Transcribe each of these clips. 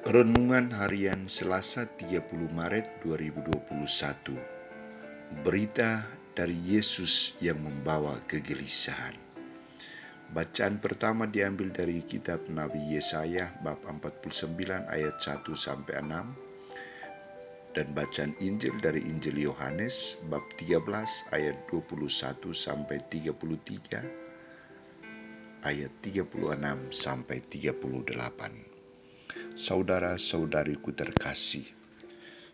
Renungan Harian Selasa 30 Maret 2021. Berita dari Yesus yang membawa kegelisahan. Bacaan pertama diambil dari kitab Nabi Yesaya bab 49 ayat 1-6 dan bacaan Injil dari Injil Yohanes bab 13 ayat 21-33 ayat 36-38. Saudara-saudariku terkasih,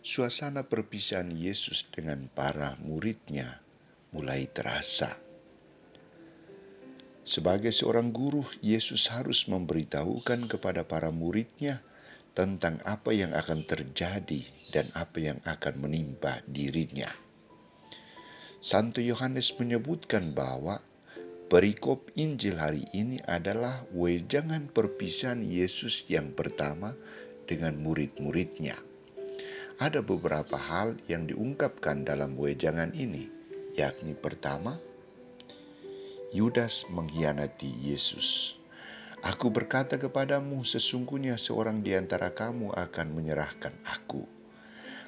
suasana perpisahan Yesus dengan para muridnya mulai terasa. Sebagai seorang guru, Yesus harus memberitahukan kepada para muridnya tentang apa yang akan terjadi dan apa yang akan menimpa dirinya. Santo Yohanes menyebutkan bahwa perikop Injil hari ini adalah wejangan perpisahan Yesus yang pertama dengan murid-muridnya. Ada beberapa hal yang diungkapkan dalam wejangan ini, yakni pertama, Yudas mengkhianati Yesus. Aku berkata kepadamu, sesungguhnya seorang di antara kamu akan menyerahkan aku.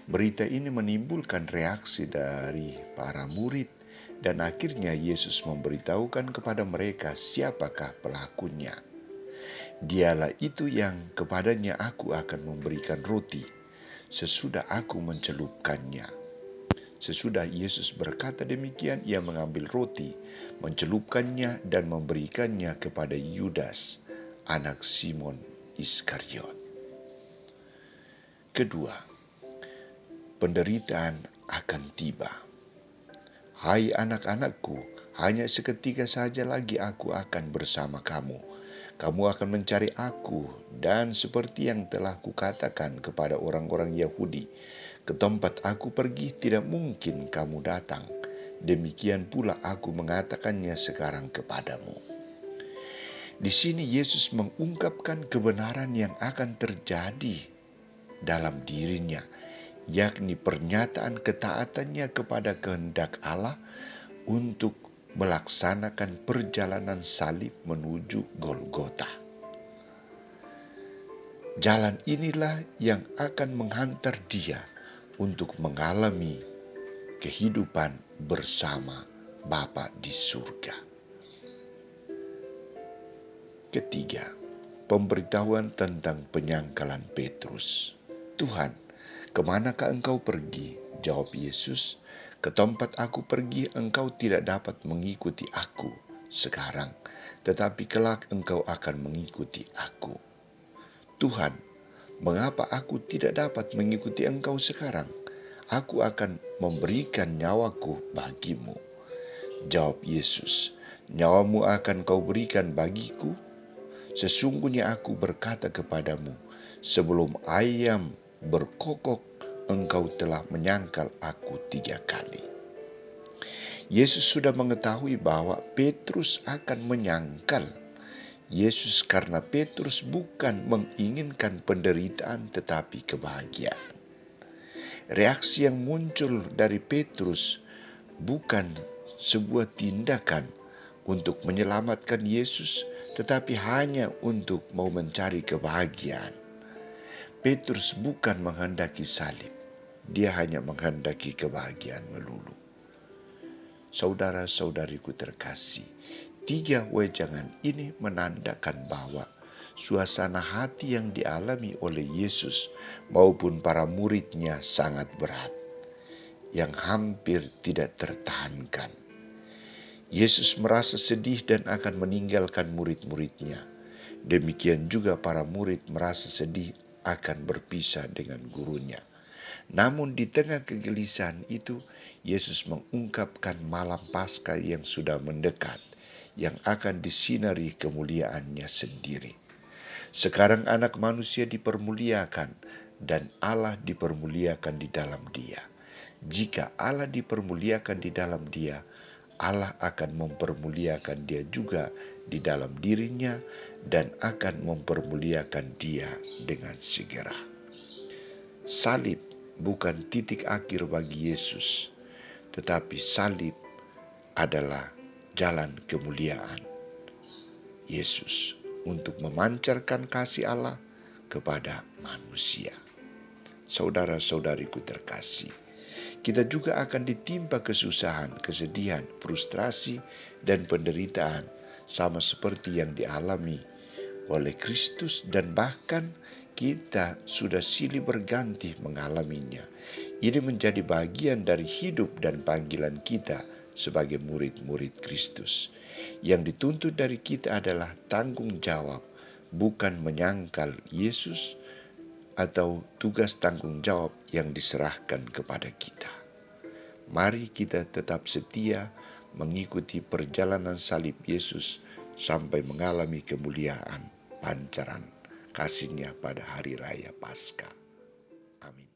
Berita ini menimbulkan reaksi dari para murid dan akhirnya Yesus memberitahukan kepada mereka siapakah pelakunya. Dialah itu yang kepadanya aku akan memberikan roti sesudah aku mencelupkannya. Sesudah Yesus berkata demikian, ia mengambil roti, mencelupkannya dan memberikannya kepada Yudas, anak Simon Iskariot. Kedua, penderitaan akan tiba. Hai anak-anakku, hanya seketika saja lagi aku akan bersama kamu. Kamu akan mencari aku, dan seperti yang telah kukatakan kepada orang-orang Yahudi, ke tempat aku pergi tidak mungkin kamu datang. Demikian pula aku mengatakannya sekarang kepadamu. Di sini Yesus mengungkapkan kebenaran yang akan terjadi dalam dirinya, yakni pernyataan ketaatannya kepada kehendak Allah untuk melaksanakan perjalanan salib menuju Golgota. Jalan inilah yang akan menghantar dia untuk mengalami kehidupan bersama Bapa di surga. Ketiga, pemberitahuan tentang penyangkalan Petrus. Tuhan, kemanakah engkau pergi? Jawab Yesus, ke tempat aku pergi engkau tidak dapat mengikuti aku sekarang, tetapi kelak engkau akan mengikuti aku. Tuhan, mengapa aku tidak dapat mengikuti engkau sekarang? Aku akan memberikan nyawaku bagimu. Jawab Yesus, nyawamu akan kau berikan bagiku? Sesungguhnya aku berkata kepadamu, sebelum ayam berkokok, engkau telah menyangkal aku 3 kali. Yesus sudah mengetahui bahwa Petrus akan menyangkal Yesus karena Petrus bukan menginginkan penderitaan tetapi kebahagiaan. Reaksi yang muncul dari Petrus bukan sebuah tindakan untuk menyelamatkan Yesus, tetapi hanya untuk mau mencari kebahagiaan. Petrus bukan menghendaki salib, dia hanya menghendaki kebahagiaan melulu. Saudara-saudariku terkasih, 3 wejangan ini menandakan bahwa suasana hati yang dialami oleh Yesus maupun para muridnya sangat berat, yang hampir tidak tertahankan. Yesus merasa sedih dan akan meninggalkan murid-muridnya. Demikian juga para murid merasa sedih akan berpisah dengan gurunya. Namun di tengah kegelisahan itu, Yesus mengungkapkan malam Paskah yang sudah mendekat, yang akan disinari kemuliaannya sendiri. Sekarang anak manusia dipermuliakan dan Allah dipermuliakan di dalam dia. Jika Allah dipermuliakan di dalam dia, Allah akan mempermuliakan dia juga di dalam dirinya dan akan mempermuliakan dia dengan segera. Salib bukan titik akhir bagi Yesus, tetapi salib adalah jalan kemuliaan Yesus untuk memancarkan kasih Allah kepada manusia. Saudara-saudariku terkasih, kita juga akan ditimpa kesusahan, kesedihan, frustrasi, dan penderitaan sama seperti yang dialami oleh Kristus, dan bahkan kita sudah silih berganti mengalaminya. Ini menjadi bagian dari hidup dan panggilan kita sebagai murid-murid Kristus. Yang dituntut dari kita adalah tanggung jawab, bukan menyangkal Yesus atau tugas tanggung jawab yang diserahkan kepada kita. Mari kita tetap setia mengikuti perjalanan salib Yesus sampai mengalami kemuliaan pancaran kasih-Nya pada hari raya Paskah. Amin.